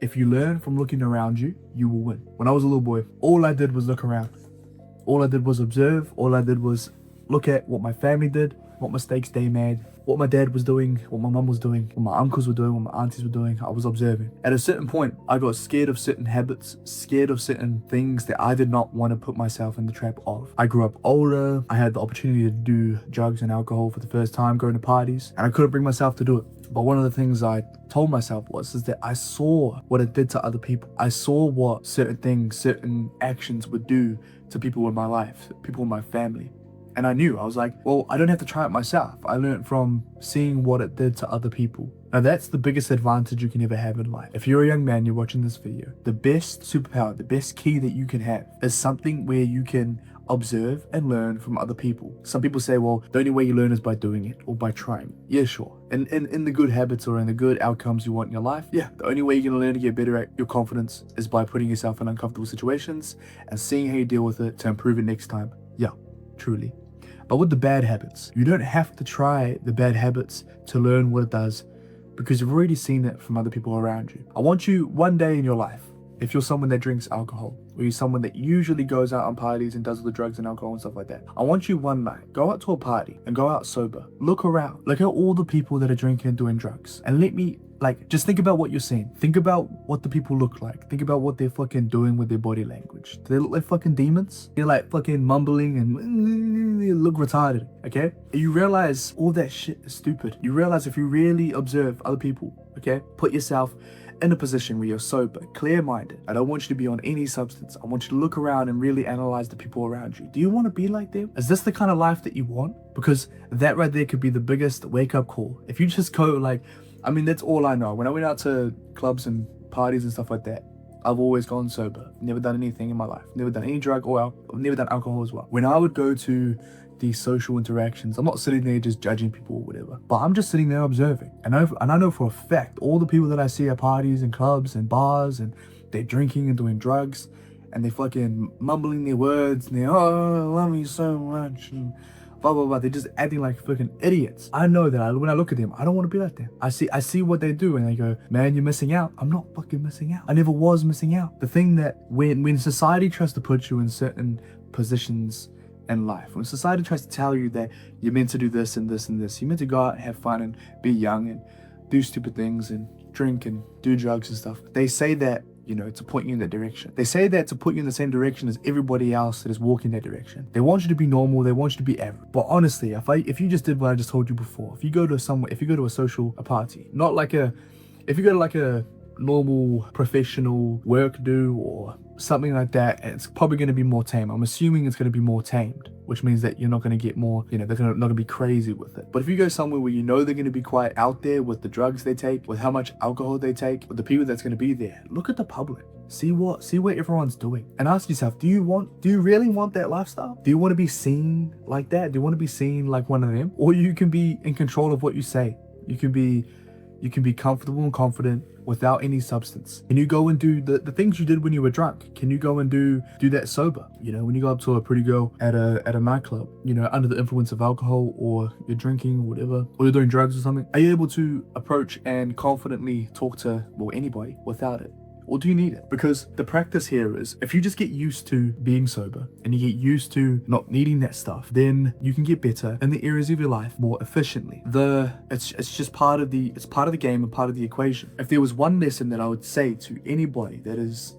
if you learn from looking around you, you will win. When I was a little boy, all I did was look around. All I did was observe. All I did was look at what my family did, what mistakes they made, what my dad was doing, what my mum was doing, what my uncles were doing, what my aunties were doing. I was observing. At a certain point, I got scared of certain habits, scared of certain things that I did not want to put myself in the trap of. I grew up older. I had the opportunity to do drugs and alcohol for the first time, going to parties, and I couldn't bring myself to do it. But one of the things I told myself is that I saw what it did to other people. I saw what certain things, certain actions would do to people in my life, people in my family. And I knew, I was like, well, I don't have to try it myself. I learned from seeing what it did to other people. Now that's the biggest advantage you can ever have in life. If you're a young man, you're watching this video, the best superpower, the best key that you can have is something where you can observe and learn from other people. Some people say, well, the only way you learn is by doing it or by trying. Yeah, sure. And in the good habits or in the good outcomes you want in your life, yeah, the only way you're gonna learn to get better at your confidence is by putting yourself in uncomfortable situations and seeing how you deal with it to improve it next time. Yeah, truly. But with the bad habits, you don't have to try the bad habits to learn what it does because you've already seen it from other people around you. I want you one day in your life, if you're someone that drinks alcohol, or you're someone that usually goes out on parties and does all the drugs and alcohol and stuff like that, I want you one night, go out to a party and go out sober. Look around, look at all the people that are drinking and doing drugs. And just think about what you're seeing. Think about what the people look like. Think about what they're fucking doing with their body language. Do they look like fucking demons? They're like fucking mumbling and they look retarded, okay? You realize all that shit is stupid. You realize if you really observe other people, okay? Put yourself in a position where you're sober, clear-minded. I don't want you to be on any substance. I want you to look around and really analyze the people around you. Do you want to be like them? Is this the kind of life that you want? Because that right there could be the biggest wake-up call. If you just go that's all I know. When I went out to clubs and parties and stuff like that, I've always gone sober. Never done anything in my life. Never done any drug or I've never done alcohol as well. When I would go to these social interactions, I'm not sitting there just judging people or whatever, but I'm just sitting there observing. And I know for a fact, all the people that I see at parties and clubs and bars and they're drinking and doing drugs and they fucking mumbling their words and they're, oh, I love you so much and blah, blah, blah. They're just acting like fucking idiots. I know that when I look at them, I don't want to be like them. I see what they do and I go, man, you're missing out. I'm not fucking missing out. I never was missing out. The thing that when society tries to put you in certain positions in life, when society tries to tell you that you're meant to do this and this and this, you're meant to go out and have fun and be young and do stupid things and drink and do drugs and stuff, they say that, to point you in that direction. They say that to put you in the same direction as everybody else that is walking that direction. They want you to be normal. They want you to be average. But honestly, if you just did what I just told you before, if you go to a party, if you go to like a normal professional work do or something like that, it's probably going to be more tame. I'm assuming it's going to be more tamed, which means that you're not going to get more, they're not going to be crazy with it. But if you go somewhere where they're going to be quite out there with the drugs they take, with how much alcohol they take, with the people that's going to be there, look at the public. See what everyone's doing and ask yourself, do you really want that lifestyle? Do you want to be seen like that? Do you want to be seen like one of them? Or you can be in control of what you say. You can be comfortable and confident without any substance. Can you go and do the things you did when you were drunk? Can you go and do that sober? When you go up to a pretty girl at a nightclub, under the influence of alcohol or you're drinking or whatever, or you're doing drugs or something, are you able to approach and confidently talk to, anybody without it? Or do you need it? Because the practice here is, if you just get used to being sober and you get used to not needing that stuff, then you can get better in the areas of your life more efficiently. It's just part of the game and part of the equation. If there was one lesson that I would say to anybody that is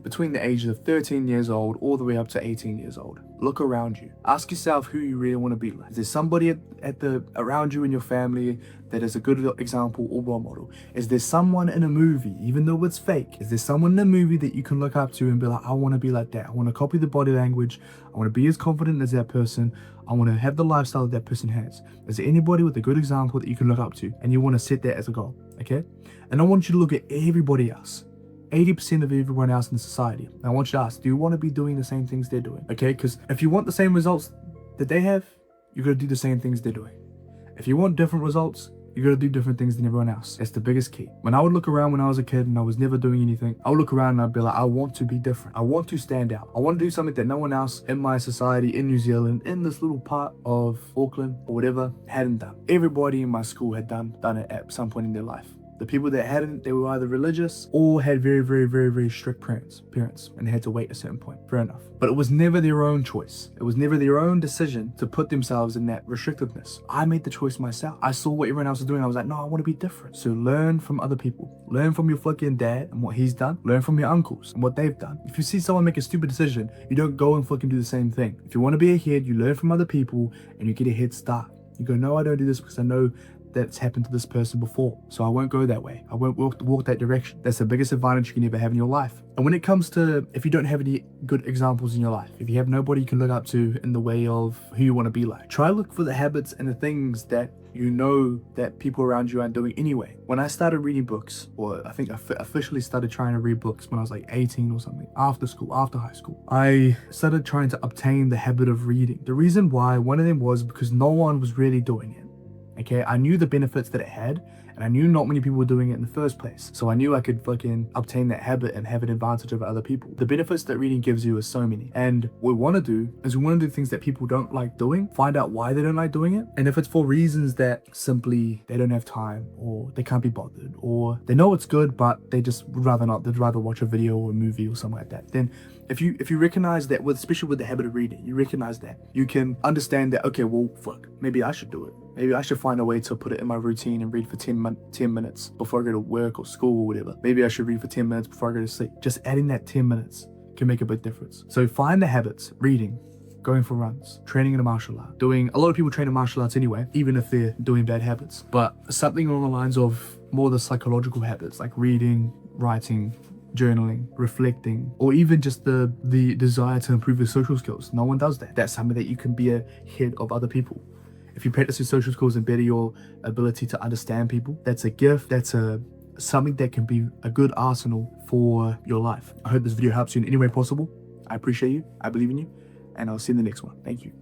between the ages of 13 years old all the way up to 18 years old, look around you. Ask yourself who you really want to be like. Is there somebody around you in your family that is a good example or role model? Is there someone in a movie, even though it's fake, is there someone in a movie that you can look up to and be like, I want to be like that. I want to copy the body language. I want to be as confident as that person. I want to have the lifestyle that person has. Is there anybody with a good example that you can look up to and you want to set that as a goal? Okay? And I want you to look at everybody else. 80% of everyone else in society. I want you to ask, do you want to be doing the same things they're doing? Okay, because if you want the same results that they have, you got to do the same things they're doing. If you want different results, you got to do different things than everyone else. It's the biggest key. When I would look around when I was a kid and I was never doing anything, I would look around and I'd be like, I want to be different. I want to stand out. I want to do something that no one else in my society, in New Zealand, in this little part of Auckland or whatever, hadn't done. Everybody in my school had done it at some point in their life. The people that hadn't, they were either religious or had very strict parents and had to wait a certain point. Fair enough. But it was never their own choice. It was never their own decision to put themselves in that restrictiveness. I made the choice myself. I saw what everyone else was doing. I was like, no, I want to be different. So learn from other people. Learn from your fucking dad and what he's done. Learn from your uncles and what they've done. If you see someone make a stupid decision, you don't go and fucking do the same thing. If you want to be ahead, you learn from other people and you get a head start. You go, no, I don't do this because I know that's happened to this person before, so I won't go that way. I won't walk that direction. That's the biggest advantage you can ever have in your life. And when it comes to, if you don't have any good examples in your life, if you have nobody you can look up to in the way of who you want to be like, try look for the habits and the things that you know that people around you aren't doing anyway. When I started reading books, or I think I officially started trying to read books when I was like 18 or something, after school, after high school, I started trying to obtain the habit of reading. The reason why, one of them was because no one was really doing it. Okay, I knew the benefits that it had, and I knew not many people were doing it in the first place. So I knew I could fucking obtain that habit and have an advantage over other people. The benefits that reading gives you is so many. And what we want to do is we want to do things that people don't like doing, find out why they don't like doing it. And if it's for reasons that simply they don't have time, or they can't be bothered, or they know it's good, but they just would rather not, they'd rather watch a video or a movie or something like that, then if you recognize that, especially with the habit of reading, you recognize that, you can understand that, okay, well, fuck, maybe I should do it. Maybe I should find a way to put it in my routine and read for 10 minutes before I go to work or school or whatever. Maybe I should read for 10 minutes before I go to sleep. Just adding that 10 minutes can make a big difference. So find the habits: reading, going for runs, training in a martial art. A lot of people train in martial arts anyway, even if they're doing bad habits. But something along the lines of more the psychological habits, like reading, writing, journaling, reflecting, or even just the desire to improve your social skills. No one does that. That's something that you can be ahead of other people. If you practice your social skills and better your ability to understand people, that's a gift. That's something that can be a good arsenal for your life. I hope this video helps you in any way possible. I appreciate you. I believe in you. And I'll see you in the next one. Thank you.